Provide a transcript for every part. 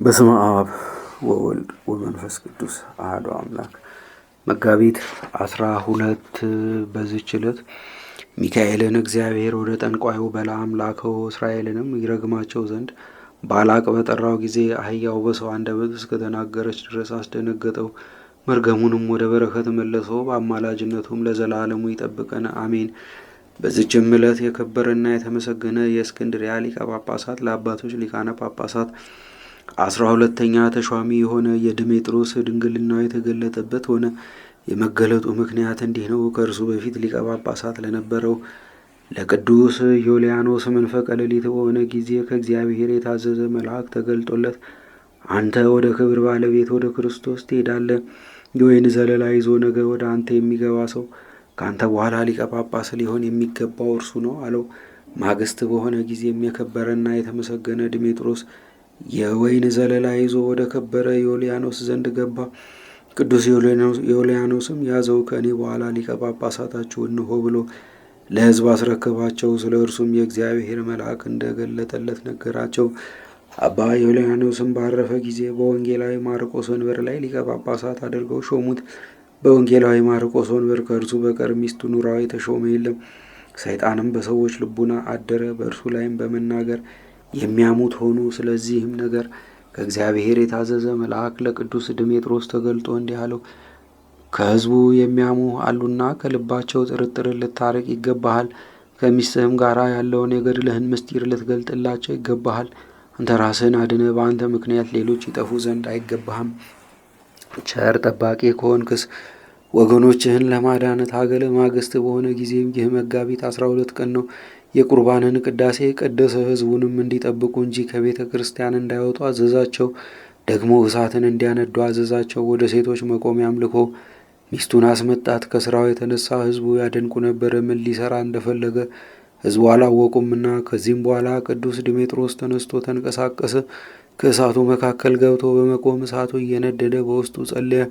በስመ አብ ወወልድ ወመንፈስ ቅዱስ አሐዱ አምላክ። መጋቢት 12 በዚህች ዕለት ሚካኤልን እግዚአብሔር ወደ ጠንቋዩ በለዓም ላከው። እስራኤልንም ይረግማቸው ዘንድ ባላቅ በጠራው ጊዜ አህያው በሰው አንደበት እስከተናገረች ድረስ አስደነገጠው። መርገሙንም ወደ በረከት መለሰው። በአማላጅነቱም ለዘላለሙ ይጠብቀን አሜን። በዚችም ዕለት የከበረና የተመሰገነ የእስክንድርያ ሊቀ ጳጳሳት ለአባቶች ሊቃነ ጳጳሳት 12ኛ ተሿሚ የሆነ የድሜጥሮስ ድንግልናው የተገለጠበት ሆነ። የመገለጡ ምክንያት እንዲህ ነው። ከእርሱ በፊት ሊቀ ጳጳሳት ለነበረው ለቅዱስ ዮልያኖስ መንፈቀ ሌሊት በሆነ ጊዜ ከእግዚአብሔር የታዘዘ መልአክ ተገልጦለት አንተ ወደ ክብር ባለቤት ወደ ክርስቶስ ትሄዳለህ። የወይን ዘለላ ይዞ ነገ ወደ አንተ የሚገባ ሰው ከአንተ በኋላ ሊቀ ጳጳስ ሊሆን የሚገባው እርሱ ነው አለው። ማግስት በሆነ ጊዜም የከበረና የተመሰገነ ድሜጥሮስ የወይን ዘለላ ይዞ ወደ ከበረ ዮልያኖስ ዘንድ ገባ። ቅዱስ ዮልያኖስም ያዘው። ከእኔ በኋላ ሊቀ ጳጳሳታችሁ እንሆ ብሎ ለሕዝብ አስረከባቸው። ስለ እርሱም የእግዚአብሔር መልአክ እንደገለጠለት ነገራቸው። አባ ዮልያኖስም ባረፈ ጊዜ በወንጌላዊ ማርቆስ ወንበር ላይ ሊቀ ጳጳሳት አድርገው ሾሙት። በወንጌላዊ ማርቆስ ወንበር ከእርሱ በቀር ሚስቱ ኑራው የተሾመ የለም። ሰይጣንም በሰዎች ልቡና አደረ፣ በእርሱ ላይም በመናገር የሚያሙት ሆኑ። ስለዚህም ነገር ከእግዚአብሔር የታዘዘ መልአክ ለቅዱስ ድሜጥሮስ ተገልጦ እንዲህ አለው። ከሕዝቡ የሚያሙ አሉና ከልባቸው ጥርጥርን ልታርቅ ይገባሃል። ከሚስትህም ጋር ያለውን የገድልህን ምስጢር ልትገልጥላቸው ይገባሃል። አንተ ራስህን አድነ፣ በአንተ ምክንያት ሌሎች ይጠፉ ዘንድ አይገባህም። ቸር ጠባቂ ከሆንክስ ወገኖችህን ለማዳን ታገለ። ማግስት በሆነ ጊዜም ይህ መጋቢት 12 ቀን ነው። የቁርባንን ቅዳሴ ቀደሰ። ሕዝቡንም እንዲጠብቁ እንጂ ከቤተ ክርስቲያን እንዳይወጡ አዘዛቸው። ደግሞ እሳትን እንዲያነዱ አዘዛቸው። ወደ ሴቶች መቆሚያም ልኮ ሚስቱን አስመጣት። ከስራው የተነሳ ሕዝቡ ያደንቁ ነበረ፣ ምን ሊሰራ እንደፈለገ ሕዝቡ አላወቁምና። ከዚህም በኋላ ቅዱስ ድሜጥሮስ ተነስቶ ተንቀሳቀሰ። ከእሳቱ መካከል ገብቶ በመቆም እሳቱ እየነደደ በውስጡ ጸለየ።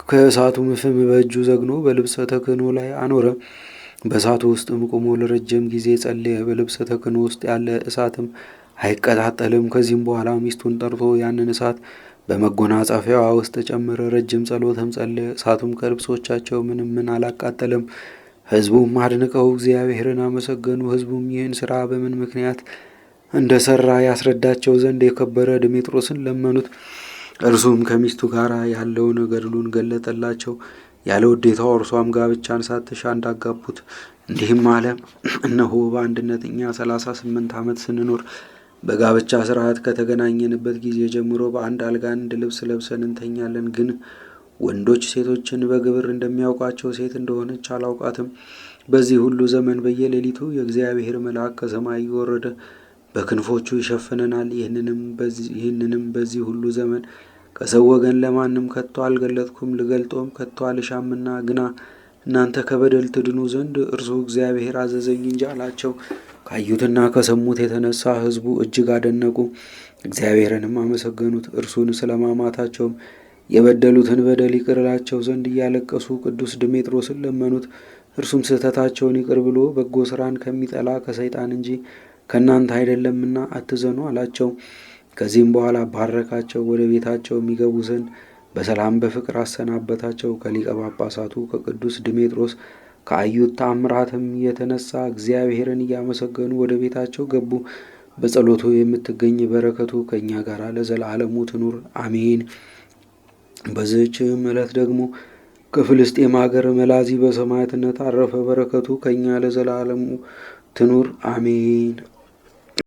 ከእሳቱም ፍም በእጁ ዘግኖ በልብሰ ተክህኖ ላይ አኖረ። በእሳቱ ውስጥም ቆሞ ለረጅም ጊዜ ጸለየ። በልብሰ ተክህኖ ውስጥ ያለ እሳትም አይቀጣጠልም። ከዚህም በኋላ ሚስቱን ጠርቶ ያንን እሳት በመጎናጸፊያዋ ውስጥ ጨመረ። ረጅም ጸሎትም ጸለየ። እሳቱም ከልብሶቻቸው ምንም አላቃጠለም። ሕዝቡም አድንቀው እግዚአብሔርን አመሰገኑ። ሕዝቡም ይህን ስራ በምን ምክንያት እንደሰራ ያስረዳቸው ዘንድ የከበረ ድሜጥሮስን ለመኑት። እርሱም ከሚስቱ ጋር ያለውን ገድሉን ገለጠላቸው። ያለ ውዴታው እርሷም ጋብቻን ሳትሻ እንዳጋቡት እንዲህም አለ። እነሆ በአንድነት እኛ 38 ዓመት ስንኖር በጋብቻ ስርዓት ከተገናኘንበት ጊዜ ጀምሮ በአንድ አልጋ አንድ ልብስ ለብሰን እንተኛለን። ግን ወንዶች ሴቶችን በግብር እንደሚያውቋቸው ሴት እንደሆነች አላውቃትም። በዚህ ሁሉ ዘመን በየሌሊቱ የእግዚአብሔር መልአክ ከሰማይ እየወረደ በክንፎቹ ይሸፍነናል። ይህንንም በዚህ ሁሉ ዘመን ከሰው ወገን ለማንም ከቶ አልገለጥኩም፣ ልገልጦም ከቶ አልሻምና፣ ግና እናንተ ከበደል ትድኑ ዘንድ እርሱ እግዚአብሔር አዘዘኝ እንጂ አላቸው። ካዩትና ከሰሙት የተነሳ ሕዝቡ እጅግ አደነቁ፣ እግዚአብሔርንም አመሰገኑት። እርሱን ስለማማታቸውም የበደሉትን በደል ይቅር እላቸው ዘንድ እያለቀሱ ቅዱስ ድሜጥሮስን ለመኑት። እርሱም ስህተታቸውን ይቅር ብሎ በጎ ስራን ከሚጠላ ከሰይጣን እንጂ ከእናንተ አይደለምና አትዘኑ አላቸው። ከዚህም በኋላ ባረካቸው። ወደ ቤታቸው የሚገቡ ዘንድ በሰላም በፍቅር አሰናበታቸው። ከሊቀ ጳጳሳቱ ከቅዱስ ድሜጥሮስ ከአዩት ተአምራትም የተነሳ እግዚአብሔርን እያመሰገኑ ወደ ቤታቸው ገቡ። በጸሎቱ የምትገኝ በረከቱ ከእኛ ጋር ለዘላለሙ ትኑር አሜን። በዚህችም ዕለት ደግሞ ከፍልስጤም ሀገር መላዚ በሰማዕትነት አረፈ። በረከቱ ከእኛ ለዘላለሙ ትኑር አሜን።